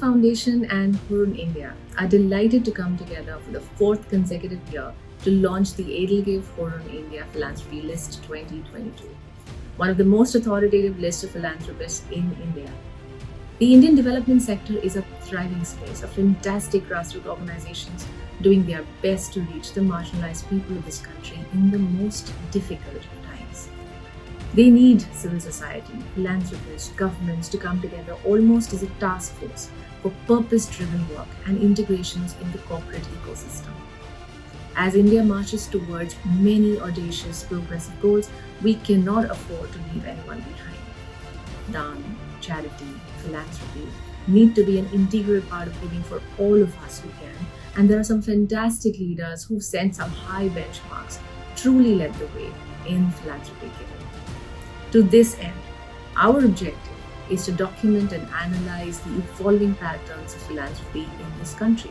Foundation and Hurun India are delighted to come together for the fourth consecutive year to launch the EdelGive Hurun India Philanthropy List 2022, one of the most authoritative lists of philanthropists in India. The Indian development sector is a thriving space of fantastic grassroots organizations doing their best to reach the marginalized people of this country in the most difficult of times. They need civil society, philanthropists, governments to come together almost as a task force for purpose-driven work and integrations in the corporate ecosystem. As India marches towards many audacious progressive goals, we cannot afford to leave anyone behind. Daan, charity, philanthropy need to be an integral part of living for all of us who can, and there are some fantastic leaders who've set some high benchmarks, truly led the way in philanthropy giving. To this end, our objective is to document and analyze the evolving patterns of philanthropy in this country.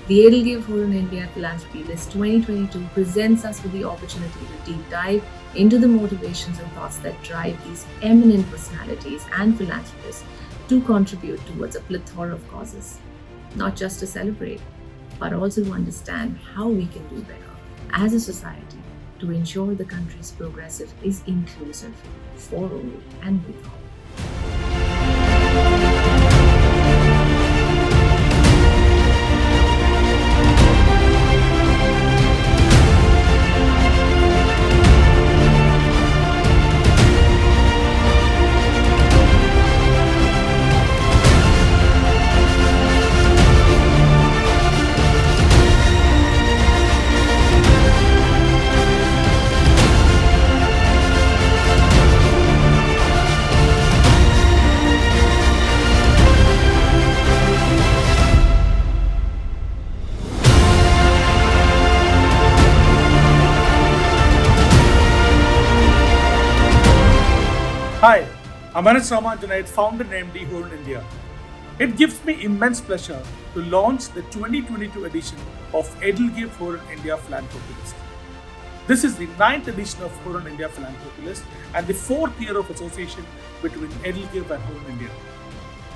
The EdelGive Hurun India Philanthropy List 2022 presents us with the opportunity to deep dive into the motivations and thoughts that drive these eminent personalities and philanthropists to contribute towards a plethora of causes, not just to celebrate, but also to understand how we can do better as a society to ensure the country's progressive is inclusive for all and with all. Hi, I'm Anas Rahman Junaid, founder and MD Hurun India. It gives me immense pleasure to launch the 2022 edition of EdelGive Hurun India Philanthropy List. This is the 9th edition of Hurun India Philanthropy List and the 4th year of association between EdelGive and Hurun India.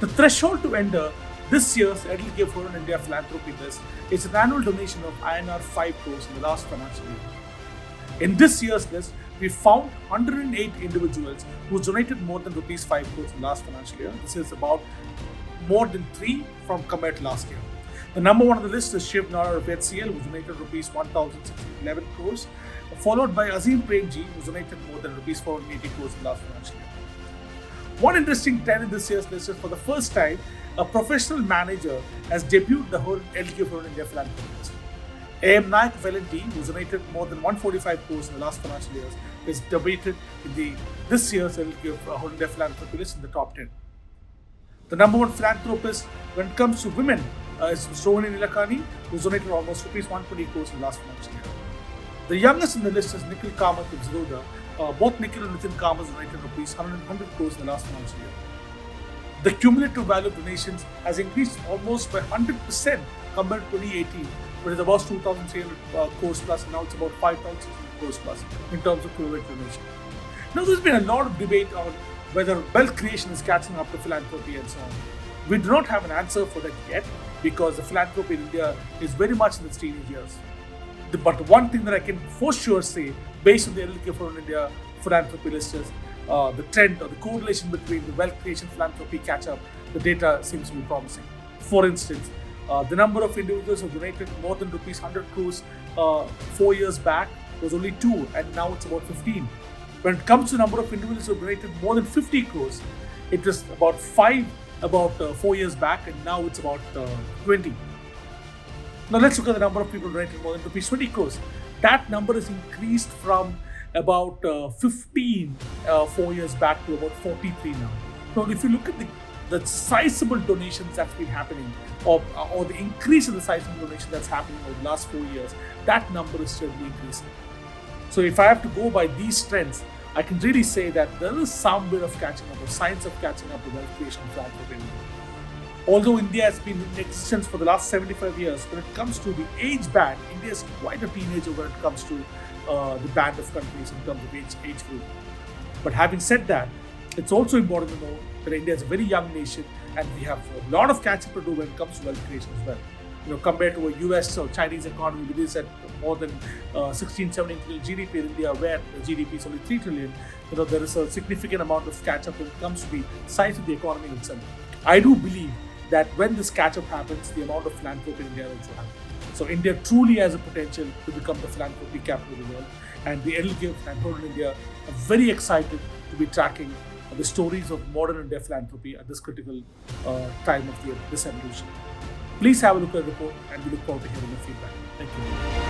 The threshold to enter this year's EdelGive Hurun India Philanthropy List is an annual donation of INR 5 crores in the last financial year. In this year's list, we found 108 individuals who donated more than rupees 5 crores in the last financial year. This is about more than 3 from compared to last year. The number one on the list is Shiv Nara of HCL, who donated rupees 1,611 crores, followed by Azim Premji, who donated more than rupees 480 crores in the last financial year. One interesting trend in this year's list is for the first time, a professional manager has debuted the EdelGive Hurun India Philanthropy List. A.M. Naik of L&T, who donated more than 145 crores in the last financial years, is debated in this year's EdelGive Hurun India Philanthropy List in the top 10. The number one philanthropist when it comes to women is Hurun India, who donated almost rupees 120 crores in the last financial year. The youngest in the list is Nikhil Kamath of Zerodha. Both Nikhil and Nitin Kamath donated rupees 100 crores in the last financial year. The cumulative value of donations has increased almost by 100% compared to 2018. But it's about 2,300 crores plus, and now it's about 5,600 crores plus in terms of cumulative donation. Now, there's been a lot of debate on whether wealth creation is catching up to philanthropy and so on. We do not have an answer for that yet because the philanthropy in India is very much in its teenage years. But one thing that I can for sure say, based on the EdelGive Hurun India Philanthropy List, is the trend or the correlation between the wealth creation philanthropy catch up, the data seems to be promising. For instance, the number of individuals who donated more than rupees 100 crores 4 years back was only 2, and now it's about 15. When it comes to the number of individuals who donated more than 50 crores, it was about 5 4 years back, and now it's about 20. Now let's look at the number of people who donated more than rupees 20 crores. That number has increased from about 15 4 years back to about 43 now. Now, if you look at the sizable donations that's been happening, or the increase in the sizable donation that's happening over the last 4 years, that number is still increasing. So if I have to go by these trends, I can really say that there is some bit of catching up, or signs of catching up with wealth creation philanthropy. Although India has been in existence for the last 75 years, when it comes to the age band, India is quite a teenager when it comes to the band of countries in terms of age group. But having said that, it's also important to know that India is a very young nation and we have a lot of catch up to do when it comes to wealth creation as well. Compared to a US or Chinese economy, which is at more than 16, 17 trillion GDP in India, where the GDP is only 3 trillion, there is a significant amount of catch up when it comes to the size of the economy itself. I do believe that when this catch up happens, the amount of philanthropy in India also happens. So India truly has a potential to become the philanthropy capital of the world, and the EdelGive and Hurun India are very excited to be tracking the stories of modern India philanthropy at this critical time of this evolution. Please have a look at the report, and we look forward to hearing your feedback. Thank you.